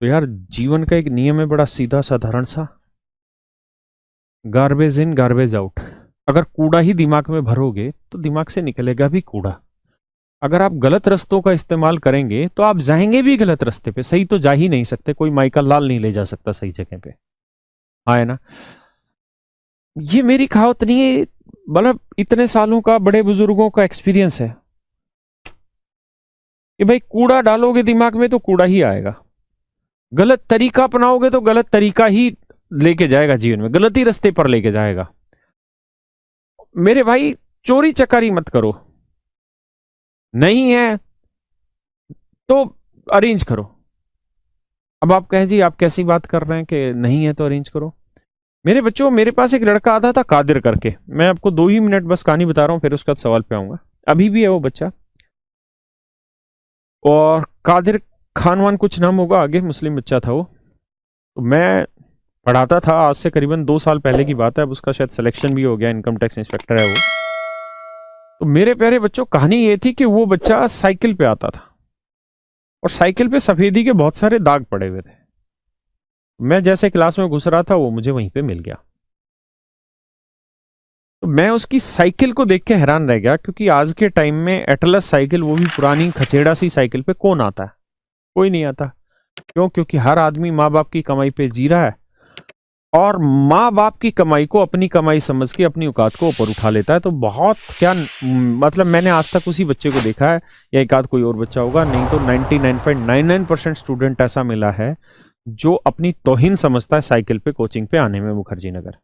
तो यार जीवन का एक नियम है बड़ा सीधा साधारण सा, गार्बेज इन गार्बेज आउट। अगर कूड़ा ही दिमाग में भरोगे तो दिमाग से निकलेगा भी कूड़ा। अगर आप गलत रास्तों का इस्तेमाल करेंगे तो आप जाएंगे भी गलत रास्ते पे, सही तो जा ही नहीं सकते, कोई माइकल लाल नहीं ले जा सकता सही जगह पे। हाँ है ना। ये मेरी कहावत नहीं है, मतलब इतने सालों का बड़े बुजुर्गों का एक्सपीरियंस है कि भाई कूड़ा डालोगे दिमाग में तो कूड़ा ही आएगा, गलत तरीका अपनाओगे तो गलत तरीका ही लेके जाएगा, जीवन में गलत ही रास्ते पर लेके जाएगा। मेरे भाई चोरी चकारी मत करो, नहीं है तो अरेंज करो। अब आप कहें जी आप कैसी बात कर रहे हैं कि नहीं है तो अरेंज करो। मेरे बच्चों, मेरे पास एक लड़का आता था कादिर करके, मैं आपको 2 ही मिनट बस कहानी बता रहा हूं, फिर उसका सवाल पे आऊंगा। अभी भी है वो बच्चा, और कादिर खान वान कुछ नाम होगा आगे, मुस्लिम बच्चा था वो। तो मैं पढ़ाता था, आज से करीबन 2 साल पहले की बात है, अब उसका शायद सिलेक्शन भी हो गया, इनकम टैक्स इंस्पेक्टर है वो। तो मेरे प्यारे बच्चों, कहानी ये थी कि वो बच्चा साइकिल पे आता था और साइकिल पे सफेदी के बहुत सारे दाग पड़े हुए थे। मैं जैसे क्लास में घुस रहा था वो मुझे वहीं पे मिल गया। तो मैं उसकी साइकिल को देख के हैरान रह गया, क्योंकि आज के टाइम में एटलस साइकिल, वो भी पुरानी खचेड़ा सी साइकिल पे कौन आता है? कोई नहीं आता। क्यों? क्योंकि हर आदमी माँ बाप की कमाई पे जी रहा है, और माँ बाप की कमाई को अपनी कमाई समझ के अपनी औकात को ऊपर उठा लेता है। तो बहुत क्या मतलब, मैंने आज तक उसी बच्चे को देखा है, या एक आध कोई और बच्चा होगा, नहीं तो 99.99% स्टूडेंट ऐसा मिला है जो अपनी तौहीन समझता है साइकिल पे कोचिंग पे आने में मुखर्जी नगर।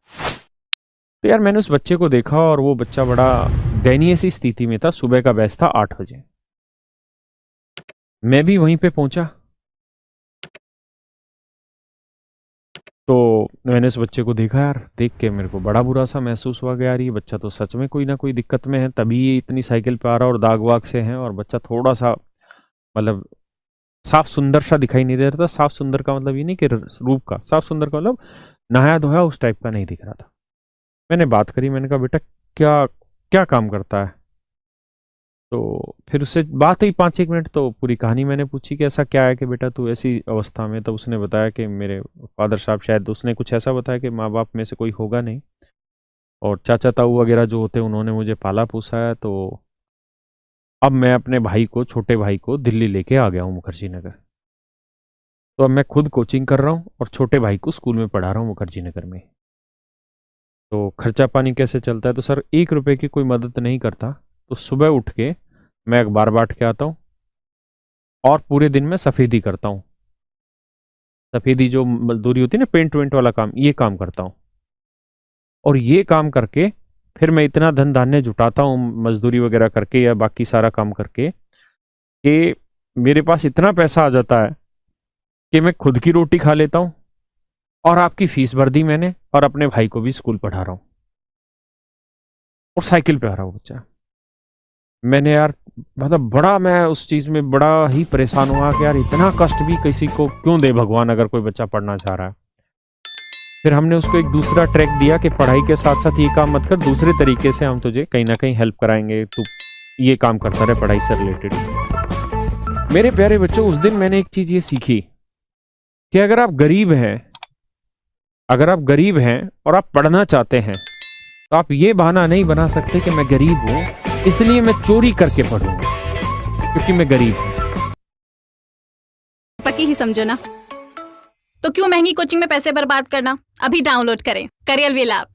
तो यार मैंने उस बच्चे को देखा और वो बच्चा बड़ा दयनीय सी स्थिति में था। सुबह का बैच था 8 बजे, मैं भी वहीं पे पहुंचा। तो मैंने उस बच्चे को देखा, यार देख के मेरे को बड़ा बुरा सा महसूस हुआ कि यार ये बच्चा तो सच में कोई ना कोई दिक्कत में है, तभी ये इतनी साइकिल पे आ रहा, और दाग वाग से है, और बच्चा थोड़ा सा मतलब साफ सुंदर सा दिखाई नहीं दे रहा था। साफ सुंदर का मतलब ये नहीं कि रूप का, साफ सुंदर का मतलब नहाया धोया उस टाइप का नहीं दिख रहा था। मैंने बात करी, मैंने कहा बेटा क्या क्या काम करता है? तो फिर उससे बात हुई 5-1 मिनट, तो पूरी कहानी मैंने पूछी कि ऐसा क्या है कि बेटा तू ऐसी अवस्था में। तो उसने बताया कि मेरे फादर साहब, शायद उसने कुछ ऐसा बताया कि माँ बाप में से कोई होगा नहीं, और चाचा ताऊ वगैरह जो होते हैं उन्होंने मुझे पाला पोसा है। तो अब मैं अपने भाई को, छोटे भाई को दिल्ली लेके आ गया हूँ मुखर्जी नगर। तो अब मैं खुद कोचिंग कर रहा हूँ और छोटे भाई को स्कूल में पढ़ा रहा हूँ मुखर्जी नगर में। तो खर्चा पानी कैसे चलता है? तो सर 1 रुपए की कोई मदद नहीं करता। तो सुबह उठ के मैं अखबार बांट के आता हूँ और पूरे दिन में सफेदी करता हूँ। सफेदी जो मजदूरी होती है ना, पेंट वेंट वाला काम, ये काम करता हूँ। और ये काम करके फिर मैं इतना धन धान्य जुटाता हूँ मजदूरी वगैरह करके या बाकी सारा काम करके, कि मेरे पास इतना पैसा आ जाता है कि मैं खुद की रोटी खा लेता हूँ, और आपकी फीस भर दी मैंने, और अपने भाई को भी स्कूल पढ़ा रहा हूँ, और साइकिल पे आ रहा हूँ बच्चा। मैंने यार मतलब बड़ा, मैं उस चीज में बड़ा ही परेशान हुआ कि यार इतना कष्ट भी किसी को क्यों दे भगवान, अगर कोई बच्चा पढ़ना चाह रहा है। फिर हमने उसको एक दूसरा ट्रैक दिया कि पढ़ाई के साथ साथ ये काम मत कर, दूसरे तरीके से हम तुझे कहीं ना कहीं हेल्प कराएंगे, तू ये काम करता रहे पढ़ाई से रिलेटेड। मेरे प्यारे बच्चों, उस दिन मैंने एक चीज ये सीखी कि अगर आप गरीब हैं और आप पढ़ना चाहते हैं, तो आप ये बहाना नहीं बना सकते कि मैं गरीब हूं इसलिए मैं चोरी करके पढ़ूंगा, क्योंकि मैं गरीब हूं। पक्की ही समझो ना, तो क्यों महंगी कोचिंग में पैसे बर्बाद करना। अभी डाउनलोड करें करियर विल ऐप।